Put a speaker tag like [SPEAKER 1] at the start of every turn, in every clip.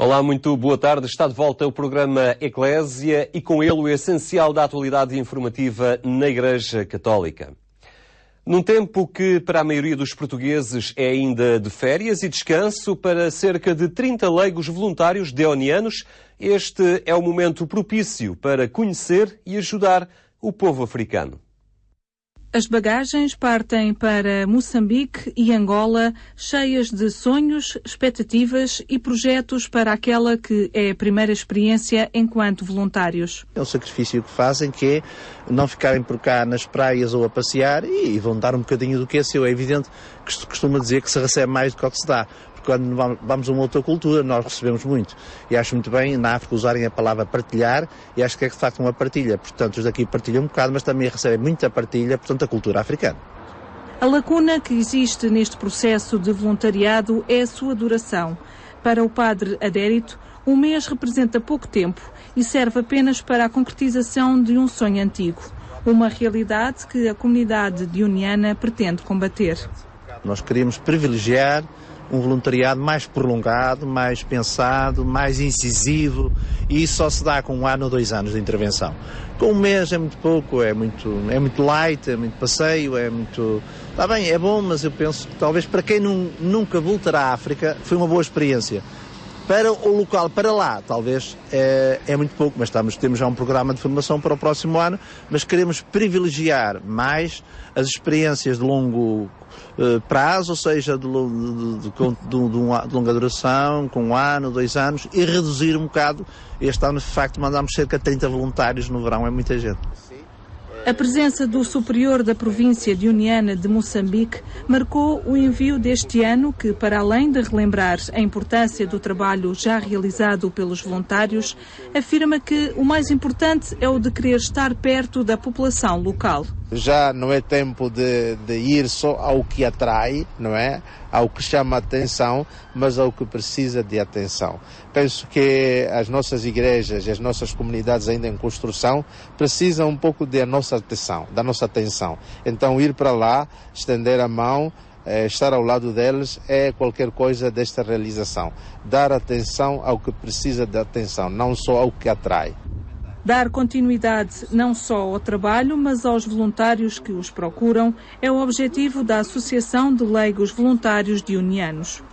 [SPEAKER 1] Olá, muito boa tarde. Está de volta o programa Eclésia e com ele o essencial da atualidade informativa na Igreja Católica. Num tempo que para a maioria dos portugueses é ainda de férias e descanso, para cerca de 30 leigos voluntários deonianos, este é o momento propício para conhecer e ajudar o povo africano.
[SPEAKER 2] As bagagens partem para Moçambique e Angola, cheias de sonhos, expectativas e projetos para aquela que é a primeira experiência enquanto voluntários.
[SPEAKER 3] É um sacrifício que fazem, que é não ficarem por cá nas praias ou a passear e vão dar um bocadinho do que é seu. É evidente que se costuma dizer que se recebe mais do que o que se dá. Quando vamos a uma outra cultura, nós recebemos muito. E acho muito bem na África usarem a palavra partilhar, e acho que é de facto uma partilha. Portanto, os daqui partilham um bocado, mas também recebem muita partilha, portanto, a cultura africana.
[SPEAKER 2] A lacuna que existe neste processo de voluntariado é a sua duração. Para o padre adérito, um mês representa pouco tempo e serve apenas para a concretização de um sonho antigo. Uma realidade que a comunidade dioniana pretende combater.
[SPEAKER 3] Nós queremos privilegiar um voluntariado mais prolongado, mais pensado, mais incisivo, e isso só se dá com 1 ano ou 2 anos de intervenção. Com um mês é muito pouco, é muito light, é muito passeio, é muito... Está bem, é bom, mas eu penso que talvez para quem nunca voltará à África, foi uma boa experiência. Para o local, para lá, talvez é muito pouco, mas temos já um programa de formação para o próximo ano, mas queremos privilegiar mais as experiências de longo prazo, ou seja, de longa duração, com 1 ano, 2 anos, e reduzir um bocado. Este ano, de facto, mandamos cerca de 30 voluntários no verão, é muita gente.
[SPEAKER 2] A presença do superior da província dioniana de Moçambique marcou o envio deste ano que, para além de relembrar a importância do trabalho já realizado pelos voluntários, afirma que o mais importante é o de querer estar perto da população local.
[SPEAKER 4] Já não é tempo de ir só ao que atrai, não é? Ao que chama a atenção, mas ao que precisa de atenção. Penso que as nossas igrejas e as nossas comunidades ainda em construção precisam um pouco da nossa atenção. Então ir para lá, estender a mão, estar ao lado deles é qualquer coisa desta realização. Dar atenção ao que precisa de atenção, não só ao que atrai.
[SPEAKER 2] Dar continuidade não só ao trabalho, mas aos voluntários que os procuram, é o objetivo da Associação de Leigos Voluntários Dionianos.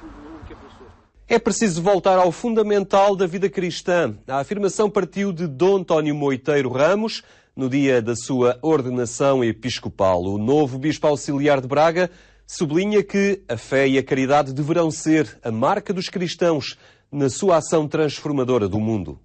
[SPEAKER 1] É preciso voltar ao fundamental da vida cristã. A afirmação partiu de Dom António Moiteiro Ramos, no dia da sua ordenação episcopal. O novo bispo auxiliar de Braga sublinha que a fé e a caridade deverão ser a marca dos cristãos na sua ação transformadora do mundo.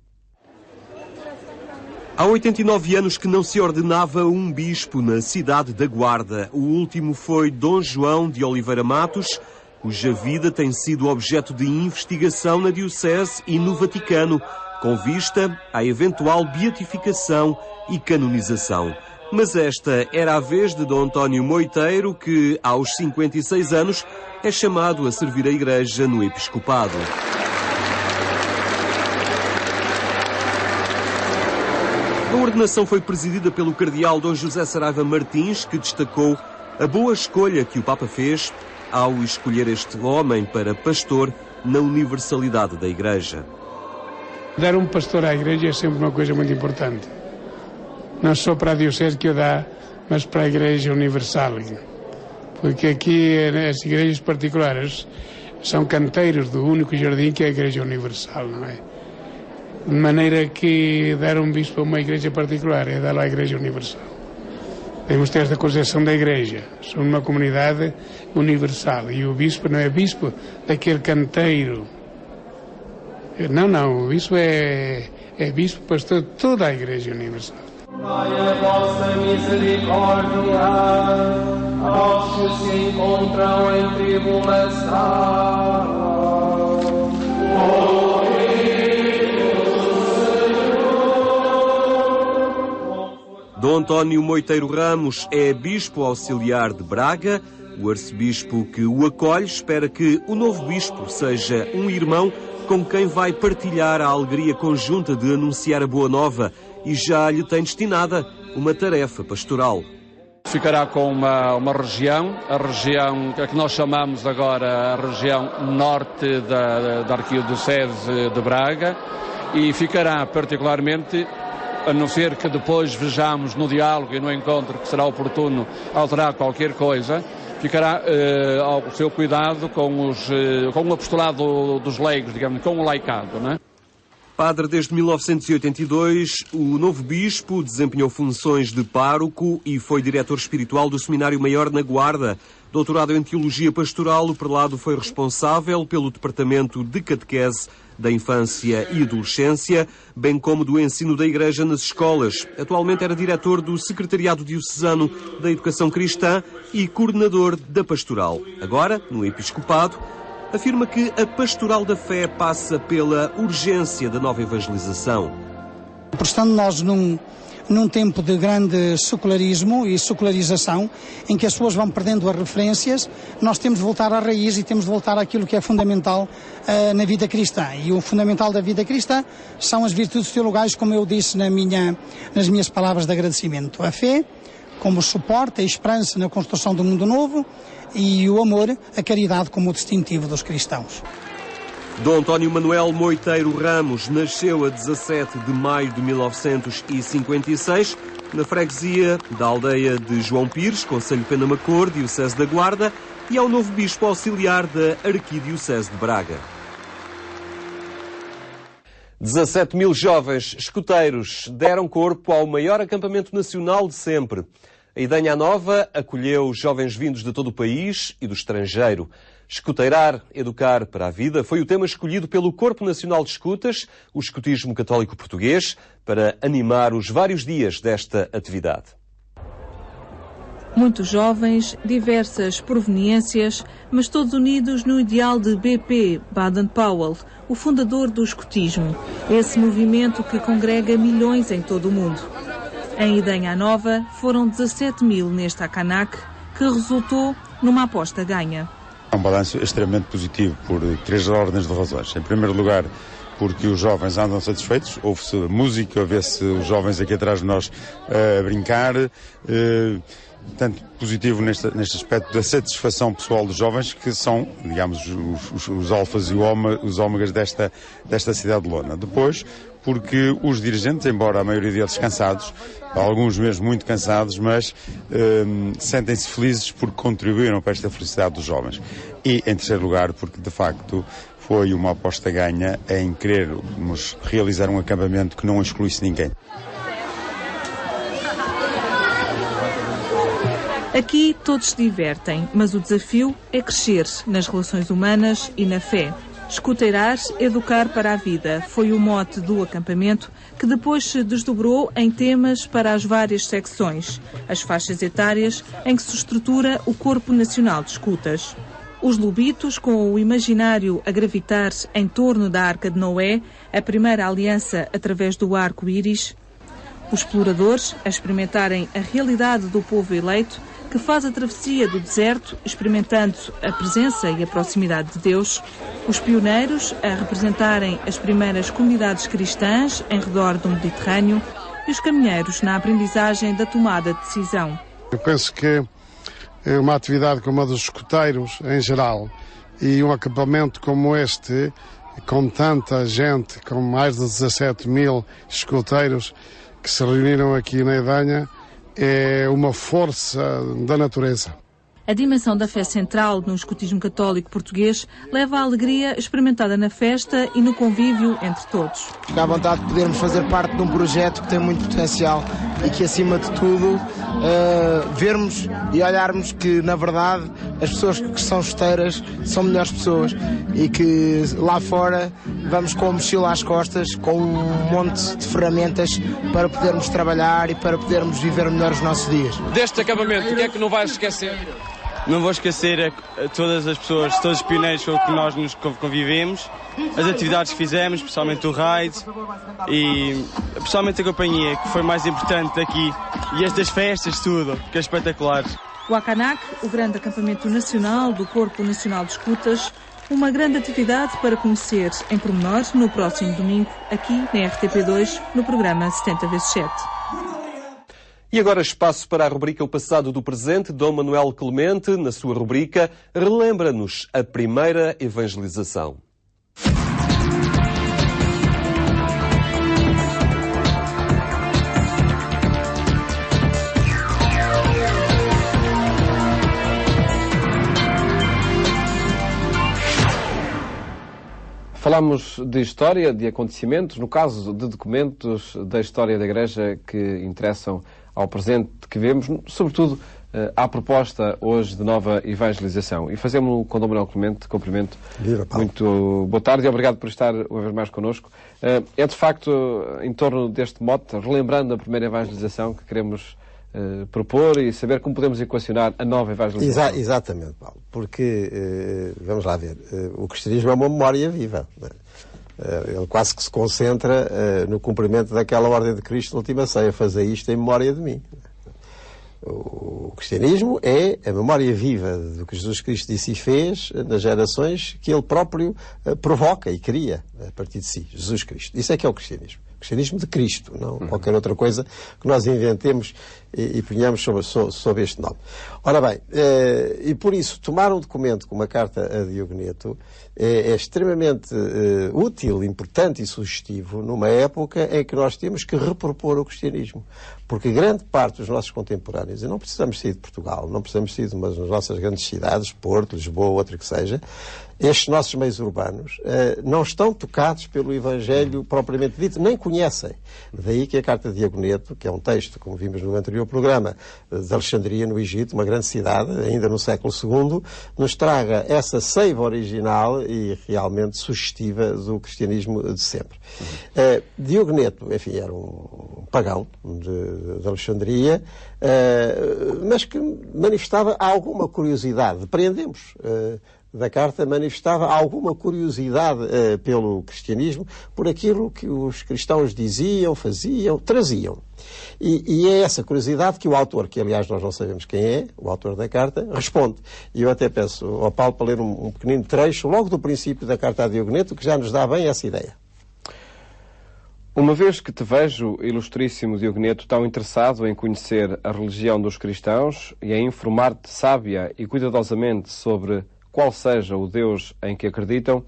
[SPEAKER 1] Há 89 anos que não se ordenava um bispo na cidade da Guarda. O último foi Dom João de Oliveira Matos, cuja vida tem sido objeto de investigação na Diocese e no Vaticano, com vista à eventual beatificação e canonização. Mas esta era a vez de Dom António Moiteiro, que, aos 56 anos, é chamado a servir a Igreja no Episcopado. A ordenação foi presidida pelo cardeal Dom José Saraiva Martins, que destacou a boa escolha que o Papa fez ao escolher este homem para pastor na universalidade da Igreja.
[SPEAKER 5] Dar um pastor à Igreja é sempre uma coisa muito importante. Não só para a Diocese que o dá, mas para a Igreja Universal. Porque aqui as igrejas particulares são canteiros do único jardim que é a Igreja Universal, não é? De maneira que dar um bispo a uma igreja particular é dar à Igreja Universal. Temos esta concepção da Igreja. Somos uma comunidade universal. E o bispo não é bispo daquele canteiro. Não. O bispo é bispo pastor de toda a Igreja Universal.
[SPEAKER 6] Dai a vossa misericórdia aos que se encontram em tribulação.
[SPEAKER 1] Dom António Moiteiro Ramos é bispo auxiliar de Braga. O arcebispo que o acolhe espera que o novo bispo seja um irmão com quem vai partilhar a alegria conjunta de anunciar a boa nova e já lhe tem destinada uma tarefa pastoral.
[SPEAKER 7] Ficará com uma região, a região que nós chamamos agora a região norte da Arquidiocese de Braga, e ficará particularmente, a não ser que depois vejamos no diálogo e no encontro que será oportuno alterar qualquer coisa, ficará ao seu cuidado com o apostolado dos leigos, digamos, com o laicado, não é?
[SPEAKER 1] Padre desde 1982, o novo bispo desempenhou funções de pároco e foi diretor espiritual do Seminário Maior na Guarda. Doutorado em Teologia Pastoral, o prelado foi responsável pelo Departamento de Catequese da Infância e Adolescência, bem como do ensino da Igreja nas escolas. Atualmente era diretor do Secretariado Diocesano da Educação Cristã e coordenador da Pastoral. Agora, no Episcopado, afirma que a Pastoral da Fé passa pela urgência da nova evangelização.
[SPEAKER 8] Estando nós num tempo de grande secularismo e secularização, em que as pessoas vão perdendo as referências, nós temos de voltar à raiz e temos de voltar àquilo que é fundamental na vida cristã. E o fundamental da vida cristã são as virtudes teologais, como eu disse nas minhas palavras de agradecimento. A fé como suporte, a esperança na construção do mundo novo, e o amor, a caridade como o distintivo dos cristãos.
[SPEAKER 1] Dom António Manuel Moiteiro Ramos nasceu a 17 de maio de 1956 na freguesia da aldeia de João Pires, concelho de Penamacor, diocese da Guarda, e é o novo bispo auxiliar da Arquidiocese de Braga. 17 mil jovens escuteiros deram corpo ao maior acampamento nacional de sempre. A Idanha Nova acolheu jovens vindos de todo o país e do estrangeiro. Escuteirar, educar para a vida foi o tema escolhido pelo Corpo Nacional de Escutas, o Escutismo Católico Português, para animar os vários dias desta atividade.
[SPEAKER 2] Muitos jovens, diversas proveniências, mas todos unidos no ideal de B.P. Baden-Powell, o fundador do escutismo, esse movimento que congrega milhões em todo o mundo. Em Idanha Nova foram 17 mil neste Akanak, que resultou numa aposta ganha.
[SPEAKER 9] É um balanço extremamente positivo por 3 ordens de razões. Em primeiro lugar, porque os jovens andam satisfeitos, ouve-se música, vê-se os jovens aqui atrás de nós a brincar, tanto positivo neste aspecto da satisfação pessoal dos jovens, que são, digamos, os alfas e os ômegas desta cidade de Lona. Depois, porque os dirigentes, embora a maioria deles cansados, alguns mesmo muito cansados, mas sentem-se felizes porque contribuíram para esta felicidade dos jovens. E, em terceiro lugar, porque, de facto, foi uma aposta ganha em querermos realizar um acampamento que não excluísse ninguém.
[SPEAKER 2] Aqui todos se divertem, mas o desafio é crescer nas relações humanas e na fé. Escuteirar, educar para a vida foi o mote do acampamento, que depois se desdobrou em temas para as várias secções, as faixas etárias em que se estrutura o Corpo Nacional de Escutas. Os lobitos, com o imaginário a gravitar em torno da Arca de Noé, a primeira aliança através do arco-íris. Os exploradores, a experimentarem a realidade do povo eleito, que faz a travessia do deserto, experimentando a presença e a proximidade de Deus. Os pioneiros, a representarem as primeiras comunidades cristãs em redor do Mediterrâneo. E os caminheiros, na aprendizagem da tomada de decisão.
[SPEAKER 5] Eu penso que uma atividade como a dos escuteiros, em geral, e um acampamento como este, com tanta gente, com mais de 17 mil escuteiros que se reuniram aqui na Idanha, é uma força da natureza.
[SPEAKER 2] A dimensão da fé central no escutismo católico português leva à alegria experimentada na festa e no convívio entre todos.
[SPEAKER 10] Fico à vontade de podermos fazer parte de um projeto que tem muito potencial e que, acima de tudo, vermos e olharmos que, na verdade, as pessoas que são escuteiras são melhores pessoas e que lá fora vamos com a mochila às costas, com um monte de ferramentas para podermos trabalhar e para podermos viver melhor os nossos dias.
[SPEAKER 11] Deste acampamento, o que é que não vais esquecer? Não vou esquecer todas as pessoas, todos os pioneiros com que nós nos convivemos, as atividades que fizemos, especialmente o raid e especialmente a companhia, que foi mais importante aqui, e estas festas, tudo, que é espetacular.
[SPEAKER 2] O Akanak, o grande acampamento nacional do Corpo Nacional de Escutas, uma grande atividade para conhecer em pormenor no próximo domingo, aqui na RTP2, no programa 70x7.
[SPEAKER 1] E agora espaço para a rubrica O Passado do Presente. Dom Manuel Clemente, na sua rubrica, relembra-nos a primeira evangelização.
[SPEAKER 12] Falamos de história, de acontecimentos, no caso de documentos da história da Igreja que interessam ao presente que vemos, sobretudo à proposta hoje de nova evangelização. E fazemos-lo com Dom Manuel Clemente. Cumprimento. Muito boa tarde e obrigado por estar uma vez mais connosco. É de facto em torno deste mote, relembrando a primeira evangelização, que queremos propor e saber como podemos equacionar a nova evangelização.
[SPEAKER 13] Exatamente, Paulo, porque, vamos lá ver, o cristianismo é uma memória viva. Ele quase que se concentra no cumprimento daquela ordem de Cristo na última ceia, fazer isto em memória de mim. O cristianismo é a memória viva do que Jesus Cristo disse e fez nas gerações que ele próprio provoca e cria a partir de si, Jesus Cristo. Isso é que é o cristianismo. O cristianismo de Cristo, não qualquer outra coisa que nós inventemos e ponhamos sob este nome. Ora bem, e por isso, tomar um documento como a Carta a Diogneto é extremamente útil, importante e sugestivo numa época em que nós temos que repropor o cristianismo. Porque grande parte dos nossos contemporâneos, e não precisamos sair de Portugal, não precisamos sair de uma das nossas grandes cidades, Porto, Lisboa, outra que seja, estes nossos meios urbanos não estão tocados pelo Evangelho propriamente dito, nem conhecem. Daí que a Carta de Diogneto, que é um texto, como vimos no anterior programa, de Alexandria, no Egito, uma grande cidade, ainda no século II, nos traga essa seiva original e realmente sugestiva do cristianismo de sempre. Diogneto, enfim, era um pagão de Alexandria, mas que manifestava alguma curiosidade. Depreendemos da carta, manifestava alguma curiosidade pelo cristianismo, por aquilo que os cristãos diziam, faziam, traziam. E é essa curiosidade que o autor, que aliás nós não sabemos quem é, o autor da carta, responde. E eu até peço ao Paulo para ler um pequenino trecho, logo do princípio da Carta a Diogneto, que já nos dá bem essa ideia.
[SPEAKER 12] Uma vez que te vejo, ilustríssimo Diogneto, tão interessado em conhecer a religião dos cristãos e em informar-te sábia e cuidadosamente sobre qual seja o Deus em que acreditam,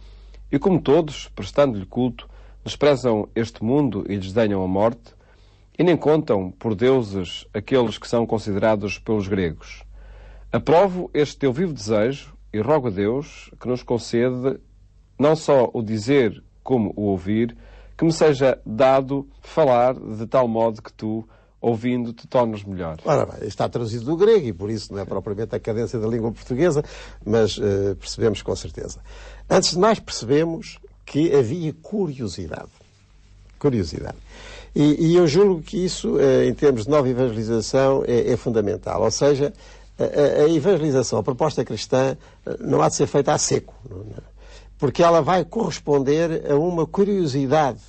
[SPEAKER 12] e como todos, prestando-lhe culto, desprezam este mundo e desdenham a morte, e nem contam por deuses aqueles que são considerados pelos gregos. Aprovo este teu vivo desejo e rogo a Deus que nos concede não só o dizer como o ouvir, que me seja dado falar de tal modo que tu, ouvindo, te tornas melhor.
[SPEAKER 13] Ora bem, está traduzido do grego e por isso não é propriamente a cadência da língua portuguesa, mas percebemos com certeza. Antes de mais, percebemos que havia curiosidade. Curiosidade. E eu julgo que isso, em termos de nova evangelização, é fundamental. Ou seja, a evangelização, a proposta cristã, não há de ser feita a seco. Porque ela vai corresponder a uma curiosidade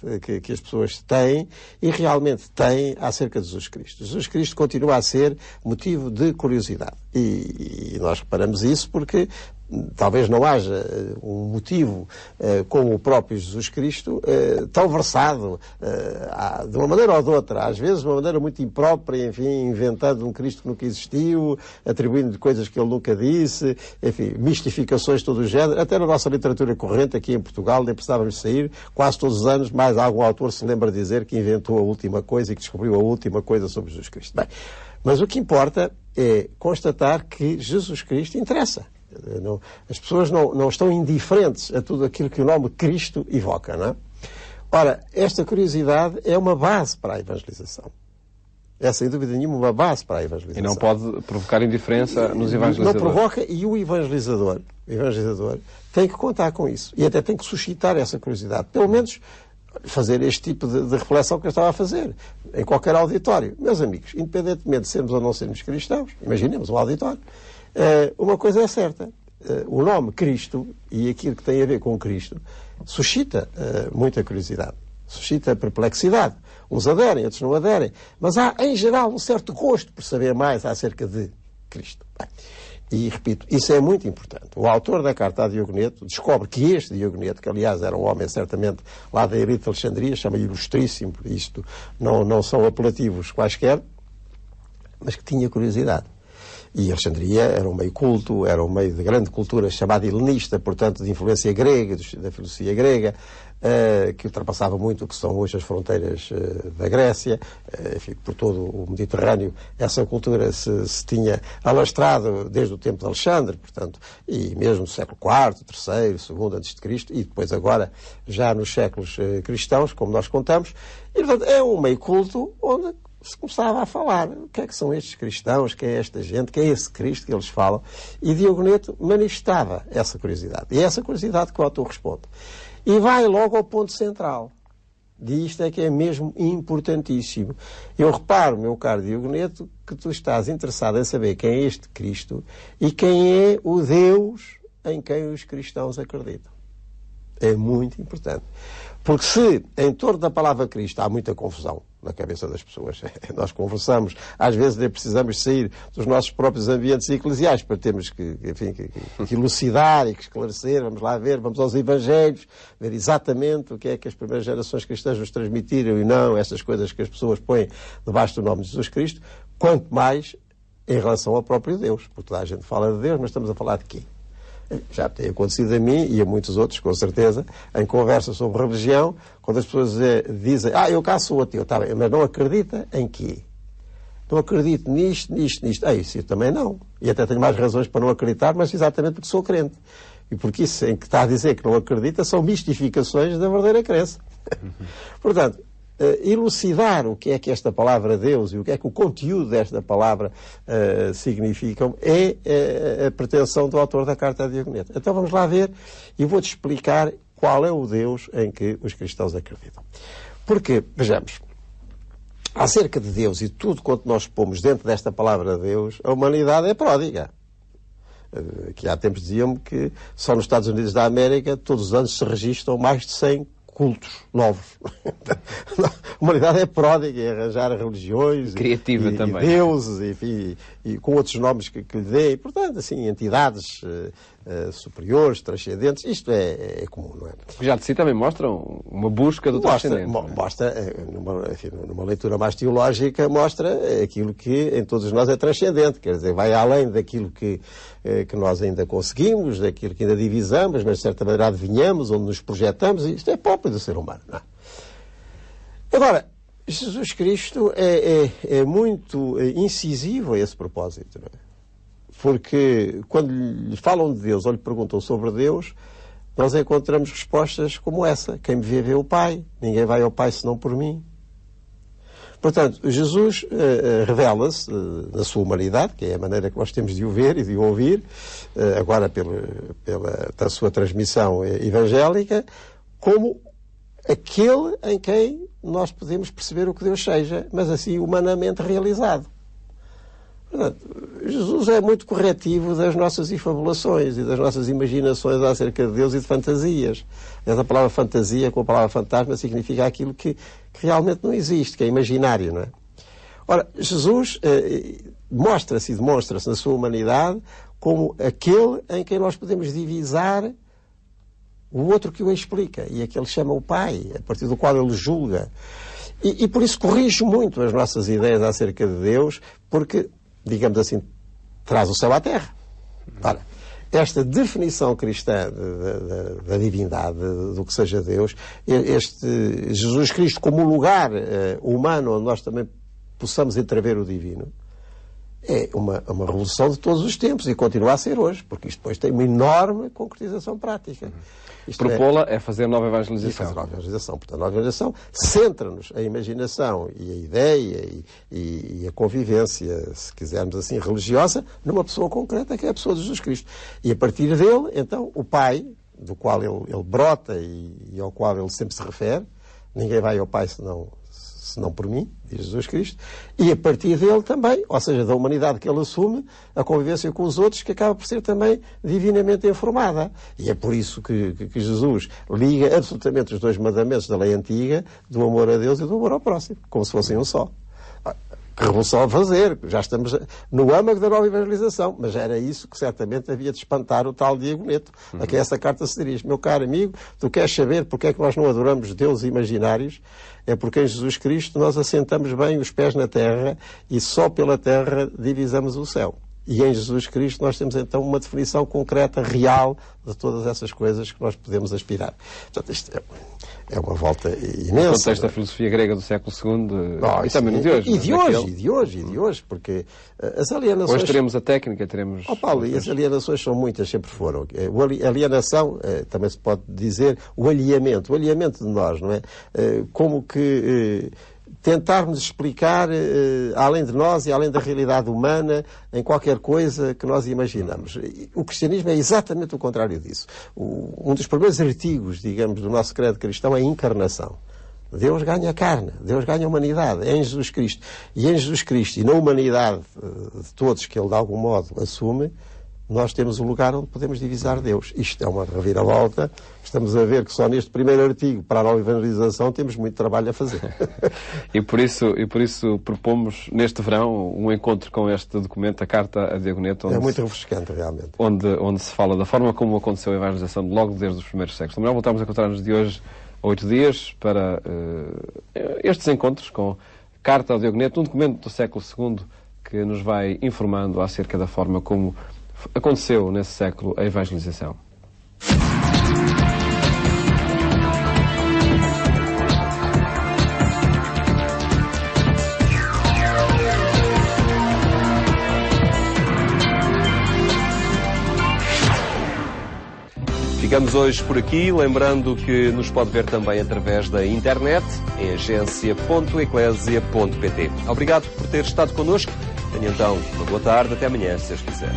[SPEAKER 13] que as pessoas têm e realmente têm acerca de Jesus Cristo. Jesus Cristo continua a ser motivo de curiosidade. E nós reparamos isso porque talvez não haja um motivo como o próprio Jesus Cristo tão versado de uma maneira ou de outra, às vezes de uma maneira muito imprópria, enfim, inventando um Cristo que nunca existiu, atribuindo-lhe coisas que ele nunca disse, enfim, mistificações de todo o género. Até na nossa literatura corrente aqui em Portugal, nem precisávamos sair, quase todos os anos mais algum autor se lembra de dizer que inventou a última coisa e que descobriu a última coisa sobre Jesus Cristo. Bem, mas o que importa é constatar que Jesus Cristo interessa. As pessoas não estão indiferentes a tudo aquilo que o nome Cristo evoca, não é? Ora, esta curiosidade é uma base para a evangelização. É, sem dúvida nenhuma, uma base para a evangelização.
[SPEAKER 12] E não pode provocar indiferença nos evangelizadores.
[SPEAKER 13] Não provoca, e o evangelizador tem que contar com isso. E até tem que suscitar essa curiosidade. Pelo menos fazer este tipo de reflexão que eu estava a fazer em qualquer auditório. Meus amigos, independentemente de sermos ou não sermos cristãos, imaginemos um auditório, uma coisa é certa, o nome Cristo e aquilo que tem a ver com Cristo suscita muita curiosidade, suscita perplexidade. Uns aderem, outros não aderem, mas há em geral um certo gosto por saber mais acerca de Cristo. Bem, e repito, isso é muito importante. O autor da Carta a Diogneto descobre que este Diogneto, que aliás era um homem certamente lá da elite de Alexandria, chama-lhe ilustríssimo, por isto não são apelativos quaisquer, mas que tinha curiosidade. E Alexandria era um meio culto, era um meio de grande cultura chamada helenista, portanto de influência grega, da filosofia grega, que ultrapassava muito o que são hoje as fronteiras da Grécia. Enfim, por todo o Mediterrâneo essa cultura se tinha alastrado desde o tempo de Alexandre, portanto, e mesmo no século IV, III, II a.C., e depois agora já nos séculos cristãos, como nós contamos. E, portanto, é um meio culto onde se começava a falar o que é que são estes cristãos, quem é esta gente, quem é esse Cristo que eles falam, e Diogoneto manifestava essa curiosidade. E é essa curiosidade que o autor responde. E vai logo ao ponto central. E isto é que é mesmo importantíssimo. Eu reparo, meu caro Diogoneto, que tu estás interessado em saber quem é este Cristo e quem é o Deus em quem os cristãos acreditam. É muito importante. Porque se em torno da palavra Cristo há muita confusão na cabeça das pessoas, nós conversamos, às vezes precisamos sair dos nossos próprios ambientes eclesiais para termos que elucidar e que esclarecer, vamos lá ver, vamos aos Evangelhos, ver exatamente o que é que as primeiras gerações cristãs nos transmitiram e não essas coisas que as pessoas põem debaixo do nome de Jesus Cristo, quanto mais em relação ao próprio Deus, porque toda a gente fala de Deus, mas estamos a falar de quê? Já tem acontecido a mim e a muitos outros, com certeza, em conversas sobre religião, quando as pessoas dizem, eu cá sou ateu, tá bem, mas não acredita em quê? Não acredito nisto. Isso eu também não. E até tenho mais razões para não acreditar, mas exatamente porque sou crente. E porque isso em que está a dizer que não acredita são mistificações da verdadeira crença. Portanto, elucidar o que é que esta palavra Deus e o que é que o conteúdo desta palavra significam é a pretensão do autor da carta a Diogoneto. Então vamos lá ver e vou-te explicar qual é o Deus em que os cristãos acreditam. Porque, vejamos, acerca de Deus e tudo quanto nós pomos dentro desta palavra Deus, a humanidade é pródiga. Que há tempos diziam-me que só nos Estados Unidos da América todos os anos se registram mais de 100 cultos novos. A humanidade é pródiga em arranjar religiões
[SPEAKER 12] criativa também.
[SPEAKER 13] E deuses, enfim, e com outros nomes que lhe dê, portanto, assim, entidades superiores, transcendentes, isto é comum, não é?
[SPEAKER 12] Já de si também mostram uma busca do transcendente.
[SPEAKER 13] Mostra, numa leitura mais teológica, mostra aquilo que em todos nós é transcendente, quer dizer, vai além daquilo que nós ainda conseguimos, daquilo que ainda divisamos, mas de certa maneira adivinhamos, onde nos projetamos, e isto é próprio do ser humano, não é? Agora, Jesus Cristo é muito incisivo a esse propósito, não é? Porque quando lhe falam de Deus ou lhe perguntam sobre Deus, nós encontramos respostas como essa. Quem me vê, vê o Pai. Ninguém vai ao Pai senão por mim. Portanto, Jesus revela-se na sua humanidade, que é a maneira que nós temos de o ver e de o ouvir, agora pela sua transmissão evangélica, como aquele em quem nós podemos perceber o que Deus seja, mas assim humanamente realizado. Portanto, Jesus é muito corretivo das nossas infabulações e das nossas imaginações acerca de Deus e de fantasias. Essa palavra fantasia com a palavra fantasma significa aquilo que realmente não existe, que é imaginário, não é? Ora, Jesus mostra-se e demonstra-se na sua humanidade como aquele em quem nós podemos divisar o outro que o explica, e aquele chama o Pai, a partir do qual ele julga. E por isso corrige muito as nossas ideias acerca de Deus, porque, digamos assim, traz o céu à terra. Ora, esta definição cristã da divindade, do que seja Deus, este Jesus Cristo como um lugar humano onde nós também possamos entrever o divino, é uma revolução de todos os tempos e continua a ser hoje, porque isto depois tem uma enorme concretização prática.
[SPEAKER 12] Propô-la é fazer nova evangelização.
[SPEAKER 13] Fazer nova evangelização. Portanto, a nova evangelização centra-nos a imaginação e a ideia e a convivência, se quisermos assim, religiosa, numa pessoa concreta, que é a pessoa de Jesus Cristo. E a partir dele, então, o Pai, do qual ele brota e ao qual ele sempre se refere, ninguém vai ao Pai senão por mim, diz Jesus Cristo, e a partir dele também, ou seja, da humanidade que ele assume, a convivência com os outros, que acaba por ser também divinamente informada. E é por isso que Jesus liga absolutamente os dois mandamentos da lei antiga, do amor a Deus e do amor ao próximo, como se fossem um só. revolução a fazer, já estamos no âmago da nova evangelização, mas era isso que certamente havia de espantar o tal Diagoneto, a quem essa carta se dirige. Meu caro amigo, tu queres saber porque é que nós não adoramos deuses imaginários? É porque em Jesus Cristo nós assentamos bem os pés na terra e só pela terra divisamos o céu. E em Jesus Cristo nós temos então uma definição concreta, real, de todas essas coisas que nós podemos aspirar. Portanto, isto é uma volta imensa.
[SPEAKER 12] No contexto da filosofia grega do século II e também no de hoje.
[SPEAKER 13] E de hoje, porque as alienações...
[SPEAKER 12] Hoje teremos a técnica, teremos...
[SPEAKER 13] Paulo, e as alienações são muitas, sempre foram. A alienação, também se pode dizer, o alheamento de nós, não é? Como que... tentarmos explicar, além de nós e além da realidade humana, em qualquer coisa que nós imaginamos. O cristianismo é exatamente o contrário disso. Um dos primeiros artigos, digamos, do nosso credo cristão é a encarnação. Deus ganha carne, Deus ganha humanidade, é em Jesus Cristo. E em Jesus Cristo, e na humanidade de todos que Ele de algum modo assume, nós temos um lugar onde podemos divisar Deus. Isto é uma reviravolta. Estamos a ver que só neste primeiro artigo para a nova evangelização temos muito trabalho a fazer.
[SPEAKER 12] E por isso propomos neste verão um encontro com este documento, a Carta a Diagoneto.
[SPEAKER 13] É muito refrescante, realmente.
[SPEAKER 12] Onde se fala da forma como aconteceu a evangelização logo desde os primeiros séculos. Melhor voltamos a encontrar-nos de hoje a 8 dias para estes encontros com Carta a Diagoneto, um documento do século II que nos vai informando acerca da forma como aconteceu nesse século a evangelização.
[SPEAKER 1] Ficamos hoje por aqui, lembrando que nos pode ver também através da internet em agência.eclesia.pt. Obrigado por ter estado connosco. Tenha então uma boa tarde, até amanhã, se Deus quiser.